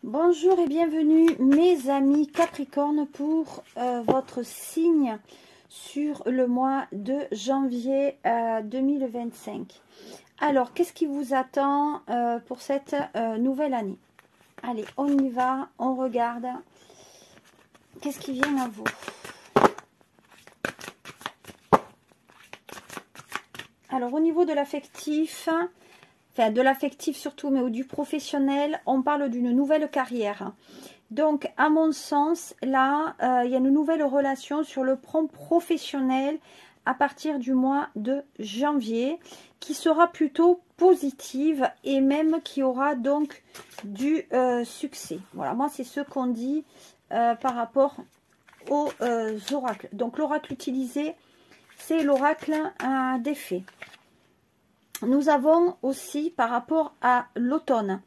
Bonjour et bienvenue mes amis Capricorne pour votre signe sur le mois de janvier 2025. Alors, qu'est-ce qui vous attend pour cette nouvelle année? Allez, on y va, on regarde. Qu'est-ce qui vient à vous? Alors, au niveau de l'affectif... Enfin, de l'affectif surtout, mais du professionnel, on parle d'une nouvelle carrière. Donc, à mon sens, là, il y a une nouvelle relation sur le plan professionnel à partir du mois de janvier, qui sera plutôt positive et même qui aura donc du succès. Voilà, moi, c'est ce qu'on dit par rapport aux oracles. Donc, l'oracle utilisé, c'est l'oracle des fées. Nous avons aussi par rapport à l'automne.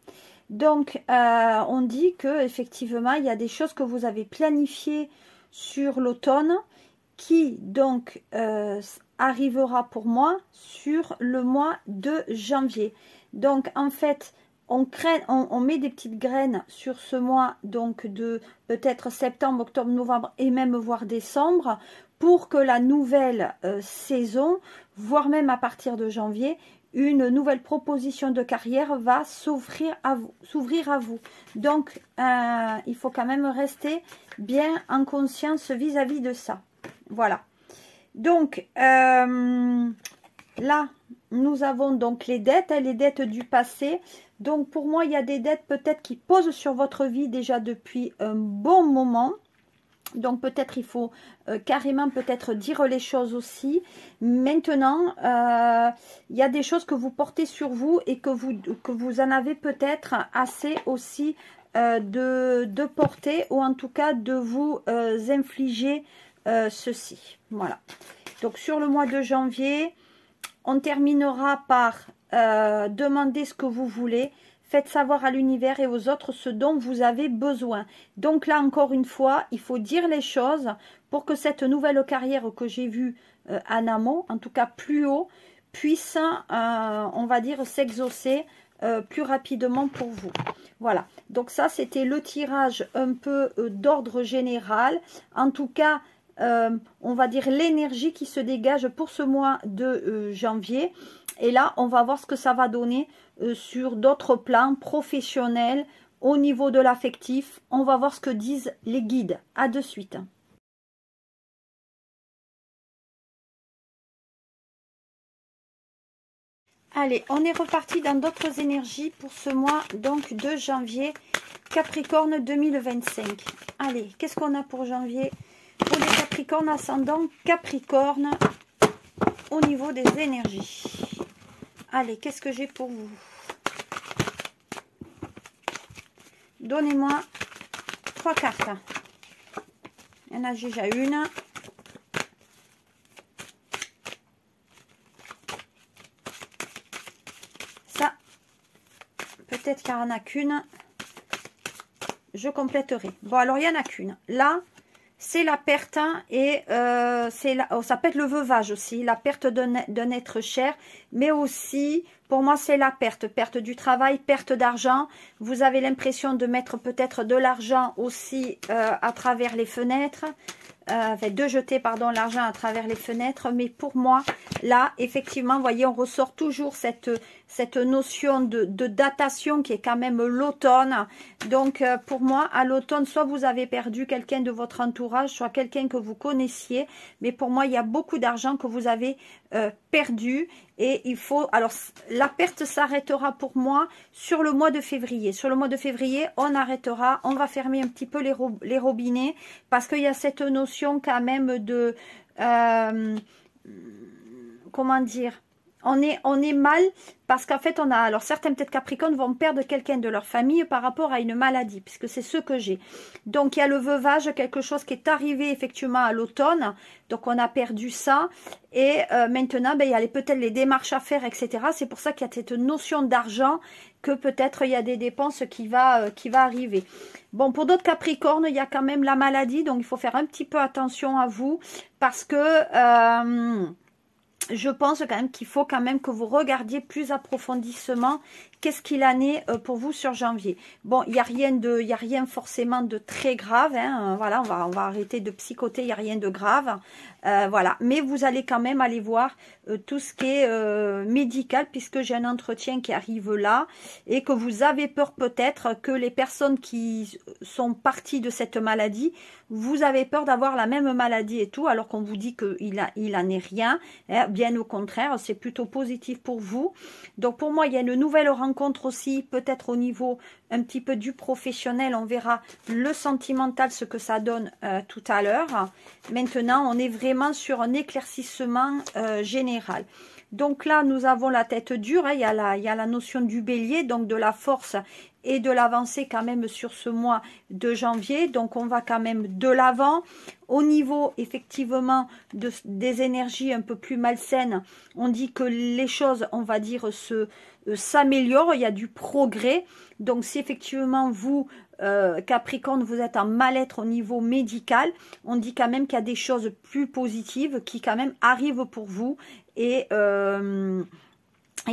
Donc, on dit que effectivement, il y a des choses que vous avez planifiées sur l'automne qui donc arrivera pour moi sur le mois de janvier. Donc, en fait, on met des petites graines sur ce mois donc de peut-être septembre, octobre, novembre et même voire décembre pour que la nouvelle saison, voire même à partir de janvier, une nouvelle proposition de carrière va s'ouvrir à vous. Donc, il faut quand même rester bien en conscience vis-à-vis de ça. Voilà. Donc, là, nous avons donc les dettes du passé. Donc, pour moi, il y a des dettes peut-être qui posent sur votre vie déjà depuis un bon moment. Donc peut-être il faut carrément peut-être dire les choses aussi. Maintenant, il y a des choses que vous portez sur vous et que vous en avez peut-être assez aussi de porter ou en tout cas de vous infliger ceci. Voilà. Donc sur le mois de janvier, on terminera par demander ce que vous voulez. Faites savoir à l'univers et aux autres ce dont vous avez besoin. Donc là, encore une fois, il faut dire les choses pour que cette nouvelle carrière que j'ai vue en amont, en tout cas plus haut, puisse, on va dire, s'exaucer plus rapidement pour vous. Voilà. Donc ça, c'était le tirage un peu d'ordre général. En tout cas, on va dire l'énergie qui se dégage pour ce mois de janvier. Et là, on va voir ce que ça va donner sur d'autres plans professionnels au niveau de l'affectif. On va voir ce que disent les guides. À de suite. Allez, on est reparti dans d'autres énergies pour ce mois donc de janvier Capricorne 2025. Allez, qu'est-ce qu'on a pour janvier? Pour les Capricornes ascendant Capricorne au niveau des énergies. Allez, qu'est-ce que j'ai pour vous? Donnez-moi 3 cartes. Il y en a déjà une. Ça, peut-être qu'il n'y en a qu'une. Je compléterai. Bon, alors, il n'y en a qu'une. Là, c'est la perte et ça peut être le veuvage aussi, la perte d'un être cher, mais aussi, pour moi, c'est la perte du travail, perte d'argent. Vous avez l'impression de mettre peut-être de l'argent aussi à travers les fenêtres, de jeter, pardon, l'argent à travers les fenêtres. Mais pour moi, là, effectivement, vous voyez, on ressort toujours cette notion de datation qui est quand même l'automne. Donc, pour moi, à l'automne, soit vous avez perdu quelqu'un de votre entourage, soit quelqu'un que vous connaissiez. Mais pour moi, il y a beaucoup d'argent que vous avez perdu. Et il faut... Alors, la perte s'arrêtera pour moi sur le mois de février. Sur le mois de février, on arrêtera. On va fermer un petit peu les robinets parce qu'il y a cette notion quand même de... comment dire, on est mal parce qu'en fait on a, alors certains peut-être Capricornes vont perdre quelqu'un de leur famille par rapport à une maladie, puisque c'est ce que j'ai. Donc il y a le veuvage, quelque chose qui est arrivé effectivement à l'automne, donc on a perdu ça, et maintenant il y a peut-être les démarches à faire, etc. C'est pour ça qu'il y a cette notion d'argent, que peut-être il y a des dépenses qui va arriver. Bon, pour d'autres Capricornes, il y a quand même la maladie, donc il faut faire un petit peu attention à vous, parce que... je pense quand même qu'il faut quand même que vous regardiez plus approfondissement qu'est-ce qu'il en est pour vous sur janvier? Bon, il n'y a rien forcément de très grave, hein, voilà, on va arrêter de psychoter, il n'y a rien de grave, voilà, mais vous allez quand même aller voir tout ce qui est médical, puisque j'ai un entretien qui arrive là, et que vous avez peur peut-être que les personnes qui sont parties de cette maladie, vous avez peur d'avoir la même maladie et tout, alors qu'on vous dit qu'il en est rien, hein, bien au contraire, c'est plutôt positif pour vous. Donc pour moi, il y a une nouvelle rencontre aussi, peut-être au niveau un petit peu du professionnel, on verra le sentimental, ce que ça donne tout à l'heure. Maintenant, on est vraiment sur un éclaircissement général. Donc là, nous avons la tête dure, hein, il y a la notion du bélier, donc de la force et de l'avancée quand même sur ce mois de janvier. Donc on va quand même de l'avant. Au niveau effectivement des énergies un peu plus malsaines, on dit que les choses, on va dire, s'améliorent, il y a du progrès. Donc si effectivement vous, Capricorne, vous êtes en mal-être au niveau médical, on dit quand même qu'il y a des choses plus positives qui quand même arrivent pour vous. Et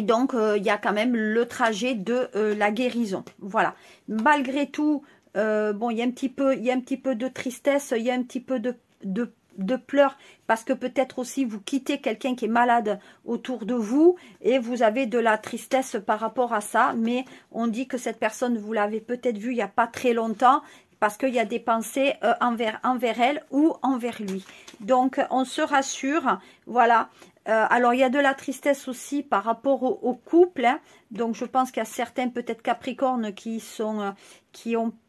donc, il y a quand même le trajet de la guérison. Voilà. Malgré tout, bon, il y a un petit peu de tristesse, il y a un petit peu de pleurs, parce que peut-être aussi vous quittez quelqu'un qui est malade autour de vous, et vous avez de la tristesse par rapport à ça. Mais on dit que cette personne, vous l'avez peut-être vue il n'y a pas très longtemps, parce qu'il y a des pensées envers elle ou envers lui. Donc, on se rassure, voilà. Alors, il y a de la tristesse aussi par rapport au couple, hein. Donc, je pense qu'il y a certains, peut-être Capricornes, qui sont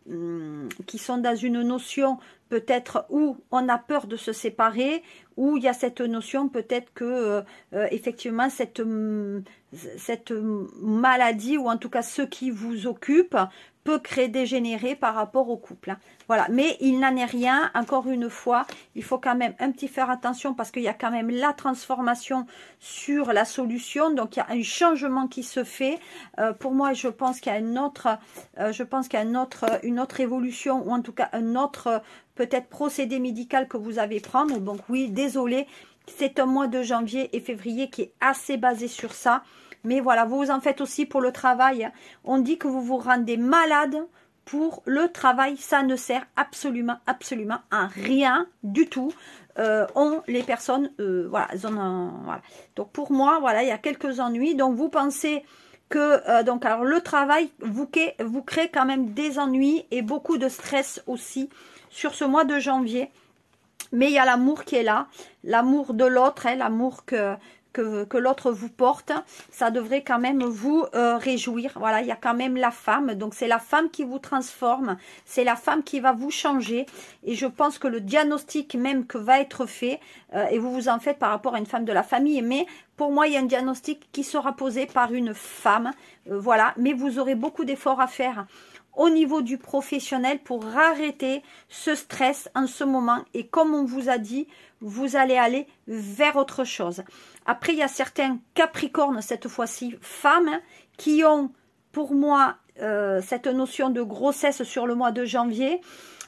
dans une notion, peut-être, où on a peur de se séparer, où il y a cette notion, peut-être que, effectivement, cette maladie, ou en tout cas ce qui vous occupe, peut créer dégénérer par rapport au couple, hein. Voilà, mais il n'en est rien. Encore une fois, il faut quand même un petit faire attention, parce qu'il y a quand même la transformation sur la solution. Donc il y a un changement qui se fait. Pour moi, je pense qu'il y a une autre évolution, ou en tout cas un autre peut-être procédé médical que vous avez prendre. Donc oui, désolé, c'est un mois de janvier et février qui est assez basé sur ça. Mais voilà, vous en faites aussi pour le travail. On dit que vous vous rendez malade pour le travail. Ça ne sert absolument à rien du tout. Les personnes, voilà, voilà. Donc pour moi, voilà, il y a quelques ennuis. Donc vous pensez que, donc alors le travail vous crée quand même des ennuis et beaucoup de stress aussi sur ce mois de janvier. Mais il y a l'amour qui est là, l'amour de l'autre, hein, l'amour que l'autre vous porte. Ça devrait quand même vous réjouir. Voilà, il y a quand même la femme. Donc, c'est la femme qui vous transforme. C'est la femme qui va vous changer. Et je pense que le diagnostic même que va être fait, et vous vous en faites par rapport à une femme de la famille, mais pour moi, il y a un diagnostic qui sera posé par une femme. Voilà, mais vous aurez beaucoup d'efforts à faire au niveau du professionnel pour arrêter ce stress en ce moment. Et comme on vous a dit, vous allez aller vers autre chose. Après, il y a certains Capricornes, cette fois-ci femmes, qui ont pour moi cette notion de grossesse sur le mois de janvier.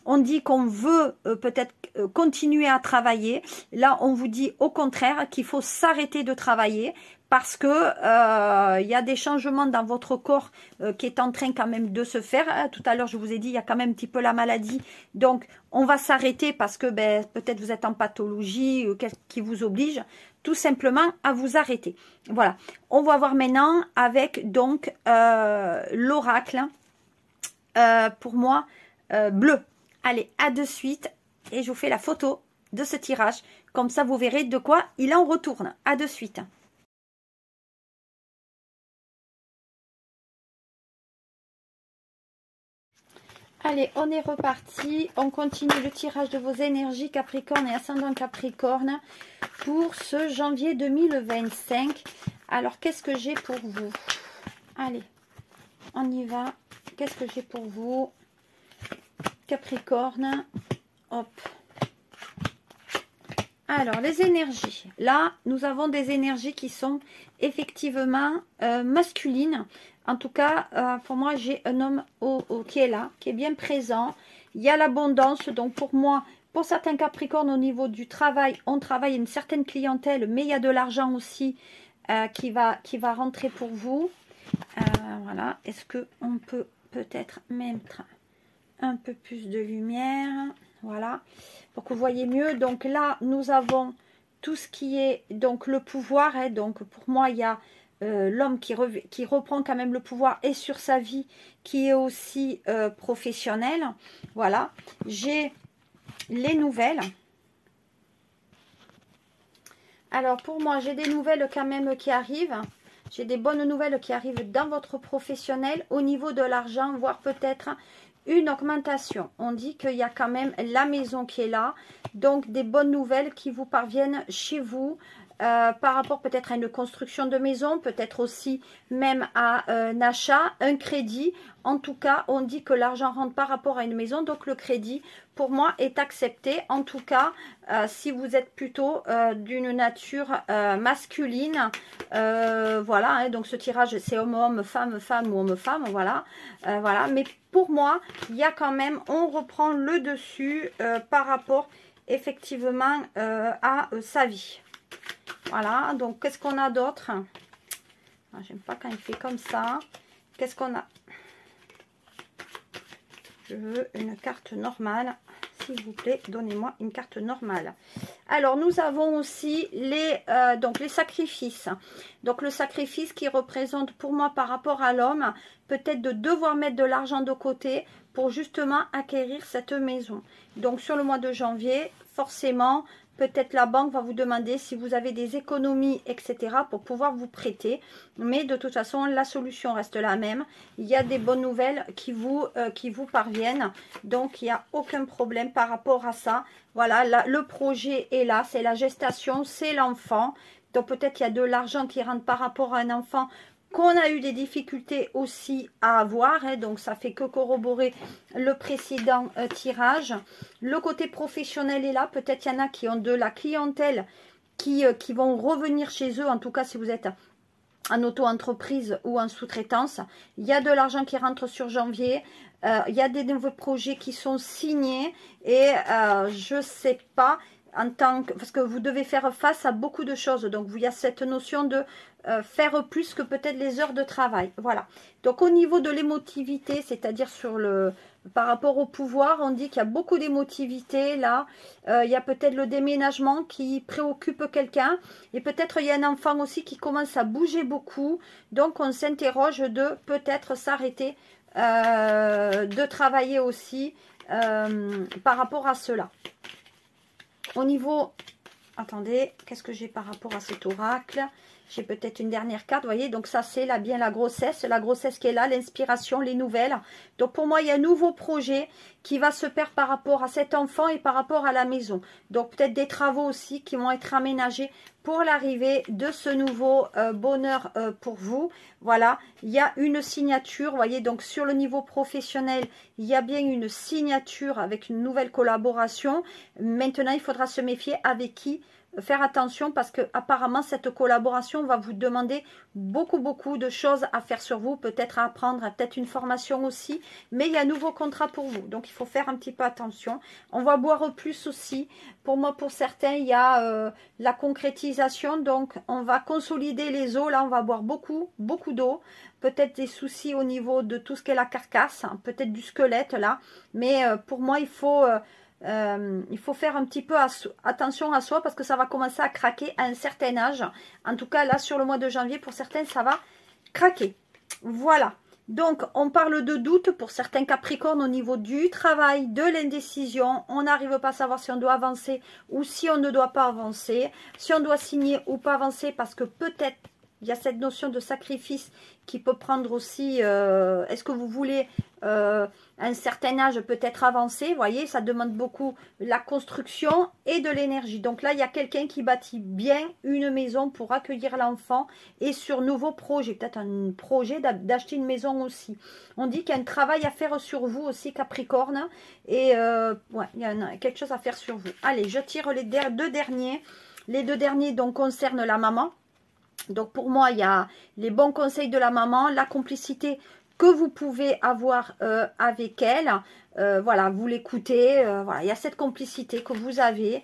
On dit qu'on veut peut-être continuer à travailler. Là, on vous dit au contraire qu'il faut s'arrêter de travailler, parce que il y a des changements dans votre corps qui est en train quand même de se faire. Tout à l'heure, je vous ai dit, il y a quand même un petit peu la maladie. Donc, on va s'arrêter parce que peut-être vous êtes en pathologie qui vous oblige tout simplement à vous arrêter. Voilà. On va voir maintenant avec donc l'oracle. Pour moi, bleu. Allez, à de suite. Et je vous fais la photo de ce tirage. Comme ça, vous verrez de quoi il en retourne. À de suite. Allez, on est reparti. On continue le tirage de vos énergies Capricorne et ascendant Capricorne pour ce janvier 2025. Alors, qu'est-ce que j'ai pour vous? Allez, on y va. Qu'est-ce que j'ai pour vous, Capricorne? Hop. Alors, les énergies. Là, nous avons des énergies qui sont effectivement masculines. En tout cas, pour moi, j'ai un homme qui est là, qui est bien présent. Il y a l'abondance. Donc, pour moi, pour certains Capricornes, au niveau du travail, on travaille une certaine clientèle, mais il y a de l'argent aussi qui va rentrer pour vous. Voilà. Est-ce qu'on peut peut-être mettre un peu plus de lumière? Voilà. Pour que vous voyez mieux. Donc là, nous avons tout ce qui est donc le pouvoir. Hein. Donc pour moi, il y a l'homme qui reprend quand même le pouvoir et sur sa vie, qui est aussi professionnel. Voilà. J'ai les nouvelles. Alors pour moi, j'ai des nouvelles quand même qui arrivent. J'ai des bonnes nouvelles qui arrivent dans votre professionnel au niveau de l'argent, voire peut-être une augmentation. On dit qu'il y a quand même la maison qui est là. Donc des bonnes nouvelles qui vous parviennent chez vous. Par rapport peut-être à une construction de maison, peut-être aussi même à un achat, un crédit. En tout cas, on dit que l'argent rentre par rapport à une maison, donc le crédit, pour moi, est accepté. En tout cas, si vous êtes plutôt d'une nature masculine, voilà, hein, donc ce tirage, c'est homme-homme, femme-femme ou homme-femme, voilà. Voilà, mais pour moi, il y a quand même, on reprend le dessus par rapport, effectivement, à sa vie. Voilà, donc qu'est-ce qu'on a d'autre? J'aime pas quand il fait comme ça. Qu'est-ce qu'on a? Je veux une carte normale. S'il vous plaît, donnez-moi une carte normale. Alors, nous avons aussi donc les sacrifices. Donc, le sacrifice qui représente pour moi par rapport à l'homme, peut-être de devoir mettre de l'argent de côté pour justement acquérir cette maison. Donc, sur le mois de janvier, forcément, peut-être la banque va vous demander si vous avez des économies, etc. pour pouvoir vous prêter. Mais de toute façon, la solution reste la même. Il y a des bonnes nouvelles qui vous parviennent. Donc, il n'y a aucun problème par rapport à ça. Voilà, là, le projet est là. C'est la gestation, c'est l'enfant. Donc, peut-être qu'il y a de l'argent qui rentre par rapport à un enfant qu'on a eu des difficultés aussi à avoir, hein, donc ça fait que corroborer le précédent tirage. Le côté professionnel est là, peut-être il y en a qui ont de la clientèle qui vont revenir chez eux, en tout cas si vous êtes en auto-entreprise ou en sous-traitance. Il y a de l'argent qui rentre sur janvier, il y a des nouveaux projets qui sont signés et je sais pas, parce que vous devez faire face à beaucoup de choses, donc il y a cette notion de faire plus que peut-être les heures de travail. Voilà. Donc au niveau de l'émotivité, c'est-à-dire par rapport au pouvoir, on dit qu'il y a beaucoup d'émotivité là. Il y a peut-être le déménagement qui préoccupe quelqu'un. Et peut-être il y a un enfant aussi qui commence à bouger beaucoup. Donc on s'interroge de peut-être s'arrêter de travailler aussi par rapport à cela. Au niveau... Attendez, qu'est-ce que j'ai par rapport à cet oracle? J'ai peut-être une dernière carte, vous voyez, donc ça c'est là bien la grossesse qui est là, l'inspiration, les nouvelles. Donc pour moi, il y a un nouveau projet qui va se faire par rapport à cet enfant et par rapport à la maison. Donc peut-être des travaux aussi qui vont être aménagés pour l'arrivée de ce nouveau bonheur pour vous. Voilà, il y a une signature, vous voyez, donc sur le niveau professionnel, il y a bien une signature avec une nouvelle collaboration. Maintenant, il faudra se méfier avec qui. Faire attention parce que apparemment cette collaboration va vous demander beaucoup de choses à faire sur vous, peut-être à apprendre, peut-être une formation aussi, mais il y a un nouveau contrat pour vous, donc il faut faire un petit peu attention. On va boire plus aussi, pour moi, pour certains il y a la concrétisation, donc on va consolider les os, là on va boire beaucoup d'eau, peut-être des soucis au niveau de tout ce qu'est la carcasse, peut-être du squelette là, mais pour moi il faut faire un petit peu attention à soi parce que ça va commencer à craquer à un certain âge. En tout cas, là, sur le mois de janvier, pour certains, ça va craquer. Voilà. Donc, on parle de doute pour certains Capricornes au niveau du travail, de l'indécision. On n'arrive pas à savoir si on doit avancer ou si on ne doit pas avancer. Si on doit signer ou pas avancer parce que peut-être il y a cette notion de sacrifice qui peut prendre aussi, est-ce que vous voulez un certain âge peut-être avancé, vous voyez, ça demande beaucoup la construction et de l'énergie. Donc là, il y a quelqu'un qui bâtit bien une maison pour accueillir l'enfant et sur nouveaux projets, peut-être un projet d'acheter une maison aussi. On dit qu'il y a un travail à faire sur vous aussi, Capricorne, et ouais, il y a quelque chose à faire sur vous. Allez, je tire les deux derniers. Les deux derniers donc concernent la maman. Donc pour moi, il y a les bons conseils de la maman, la complicité que vous pouvez avoir avec elle. voilà, vous l'écoutez, voilà, il y a cette complicité que vous avez,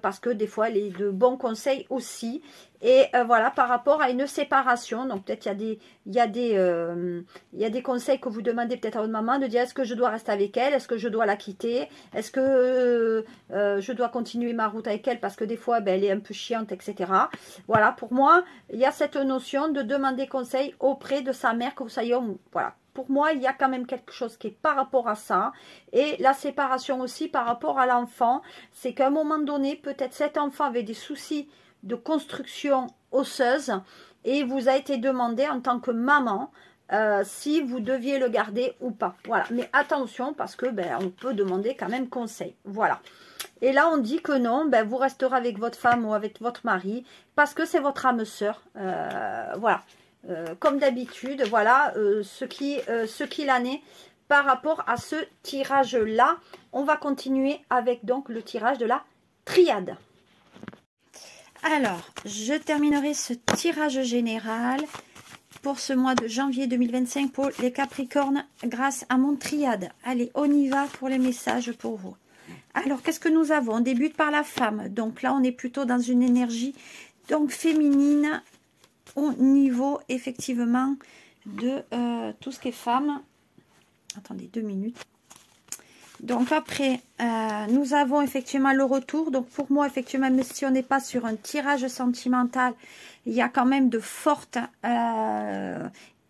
parce que des fois, elle est de bons conseils aussi. Et voilà, par rapport à une séparation, donc peut-être il y a des conseils que vous demandez peut-être à votre maman, de dire est-ce que je dois rester avec elle, est-ce que je dois la quitter, est-ce que je dois continuer ma route avec elle, parce que des fois, ben, elle est un peu chiante, etc. Voilà, pour moi, il y a cette notion de demander conseil auprès de sa mère, que vous soyez, voilà. Pour moi, il y a quand même quelque chose qui est par rapport à ça. Et la séparation aussi par rapport à l'enfant. C'est qu'à un moment donné, peut-être cet enfant avait des soucis de construction osseuse. Et il vous a été demandé en tant que maman si vous deviez le garder ou pas. Voilà. Mais attention, parce que ben, on peut demander quand même conseil. Voilà. Et là, on dit que non, ben, vous resterez avec votre femme ou avec votre mari. Parce que c'est votre âme sœur. Voilà. Comme d'habitude, voilà ce qu'il en est par rapport à ce tirage-là. On va continuer avec donc le tirage de la triade. Alors, je terminerai ce tirage général pour ce mois de janvier 2025 pour les Capricornes grâce à mon triade. Allez, on y va pour les messages pour vous. Alors, qu'est-ce que nous avons? On débute par la femme. Donc là, on est plutôt dans une énergie donc féminine, au niveau effectivement de tout ce qui est femme. Attendez 2 minutes. Donc après, nous avons effectivement le retour. Donc pour moi, effectivement, même si on n'est pas sur un tirage sentimental, il y a quand même de fortes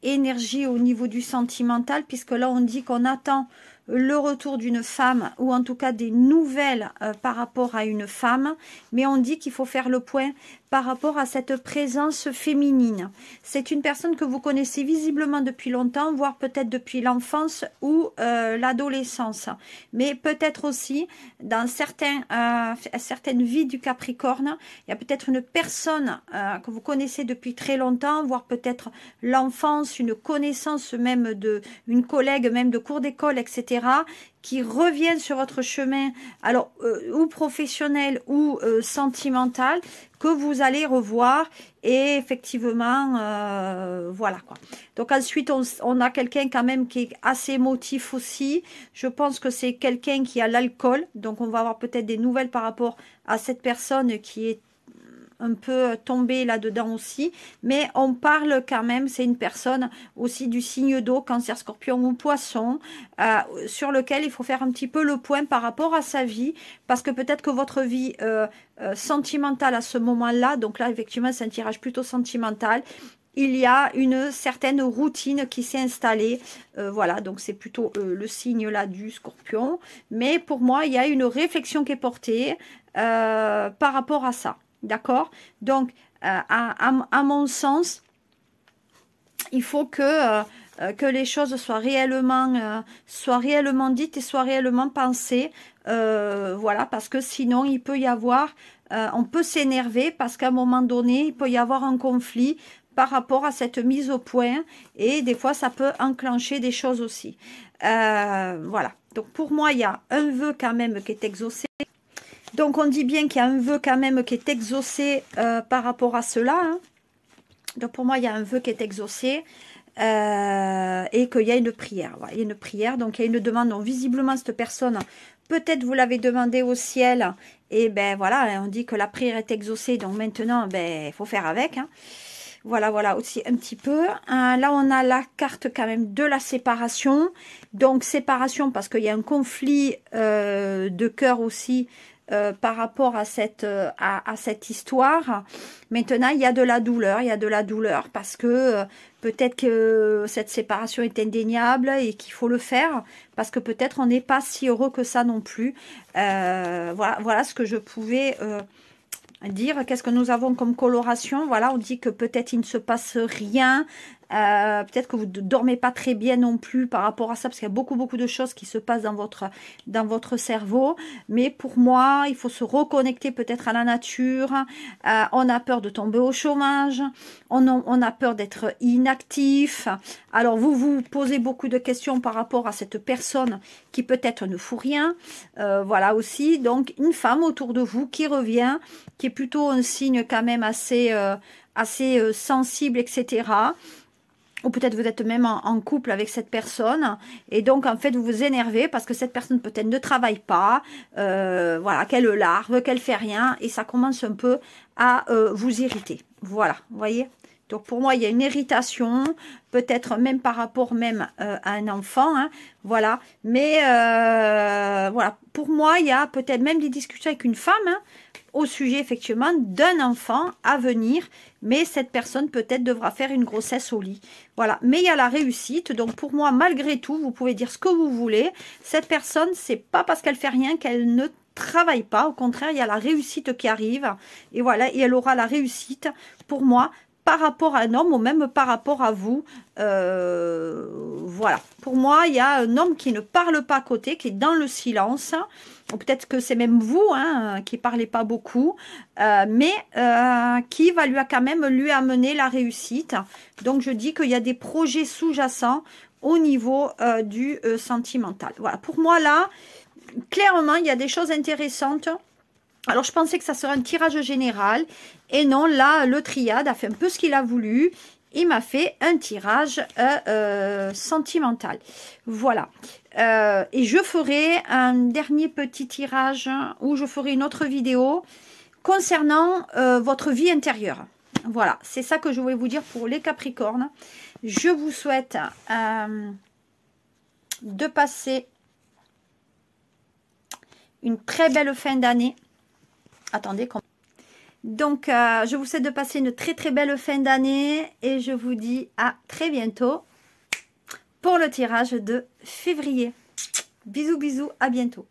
énergies au niveau du sentimental, puisque là on dit qu'on attend le retour d'une femme, ou en tout cas des nouvelles par rapport à une femme, mais on dit qu'il faut faire le point par rapport à cette présence féminine. C'est une personne que vous connaissez visiblement depuis longtemps, voire peut-être depuis l'enfance ou l'adolescence, mais peut-être aussi dans certaines vies du Capricorne, il y a peut-être une personne que vous connaissez depuis très longtemps, voire peut-être l'enfance, une connaissance même une collègue même de cours d'école, etc., qui reviennent sur votre chemin, alors ou professionnel ou sentimental, que vous allez revoir. Et effectivement, voilà quoi. Donc ensuite, on a quelqu'un quand même qui est assez émotif aussi. Je pense que c'est quelqu'un qui a l'alcool. Donc on va avoir peut-être des nouvelles par rapport à cette personne qui est un peu tombé là-dedans aussi, mais on parle quand même, c'est une personne aussi du signe d'eau, Cancer, Scorpion ou Poisson, sur lequel il faut faire un petit peu le point par rapport à sa vie, parce que peut-être que votre vie sentimentale à ce moment-là, donc là effectivement c'est un tirage plutôt sentimental, il y a une certaine routine qui s'est installée, voilà, donc c'est plutôt le signe là du Scorpion, mais pour moi il y a une réflexion qui est portée par rapport à ça. D'accord? Donc, à mon sens, il faut que les choses soient réellement dites et soient réellement pensées. Voilà, parce que sinon, il peut y avoir... on peut s'énerver parce qu'à un moment donné, il peut y avoir un conflit par rapport à cette mise au point. Et des fois, ça peut enclencher des choses aussi. Voilà. Donc, pour moi, il y a un vœu quand même qui est exaucé. Donc, on dit bien qu'il y a un vœu quand même qui est exaucé par rapport à cela. Hein. Donc, pour moi, il y a un vœu qui est exaucé et qu'il y a une prière. Voilà, il y a une prière, donc il y a une demande. Donc, visiblement, cette personne, peut-être vous l'avez demandé au ciel. Et ben voilà, on dit que la prière est exaucée. Donc, maintenant, ben, il faut faire avec. Hein. Voilà, voilà, aussi un petit peu. Là, on a la carte quand même de la séparation. Donc, séparation parce qu'il y a un conflit de cœur aussi par rapport à cette histoire. Maintenant, il y a de la douleur, parce que peut-être que cette séparation est indéniable et qu'il faut le faire, parce que peut-être on n'est pas si heureux que ça non plus. Voilà ce que je pouvais dire. Qu'est-ce que nous avons comme coloration? Voilà, on dit que peut-être il ne se passe rien. Peut-être que vous ne dormez pas très bien non plus par rapport à ça, parce qu'il y a beaucoup de choses qui se passent dans votre cerveau. Mais pour moi, il faut se reconnecter peut-être à la nature. On a peur de tomber au chômage. On a peur d'être inactif. Alors, vous posez beaucoup de questions par rapport à cette personne qui peut-être ne fout rien. Voilà aussi. Donc, une femme autour de vous qui revient, qui est plutôt un signe quand même assez sensible, etc., ou peut-être vous êtes même en couple avec cette personne, et donc en fait vous vous énervez parce que cette personne peut-être ne travaille pas, voilà, qu'elle larve, qu'elle fait rien, et ça commence un peu à vous irriter. Voilà, vous voyez. Donc pour moi il y a une irritation, peut-être même par rapport même à un enfant, hein, voilà. Mais voilà, pour moi il y a peut-être même des discussions avec une femme, hein, au sujet effectivement d'un enfant à venir, mais cette personne peut-être devra faire une grossesse au lit. Voilà, mais il y a la réussite, donc pour moi malgré tout, vous pouvez dire ce que vous voulez, cette personne, c'est pas parce qu'elle fait rien qu'elle ne travaille pas, au contraire, il y a la réussite qui arrive, et voilà, et elle aura la réussite, pour moi, par rapport à un homme ou même par rapport à vous. Voilà, pour moi il y a un homme qui ne parle pas à côté, qui est dans le silence, ou peut-être que c'est même vous, hein, qui parlez pas beaucoup, mais qui va quand même lui amener la réussite. Donc je dis qu'il y a des projets sous-jacents au niveau du sentimental. Voilà, pour moi là clairement il y a des choses intéressantes. Alors, je pensais que ça serait un tirage général. Et non, là, le triade a fait un peu ce qu'il a voulu. Il m'a fait un tirage sentimental. Voilà. Et je ferai un dernier petit tirage où je ferai une autre vidéo concernant votre vie intérieure. Voilà, c'est ça que je voulais vous dire pour les Capricornes. Je vous souhaite de passer une très belle fin d'année. Attendez. Donc, je vous souhaite de passer une très très belle fin d'année et je vous dis à très bientôt pour le tirage de février. Bisous, bisous, à bientôt.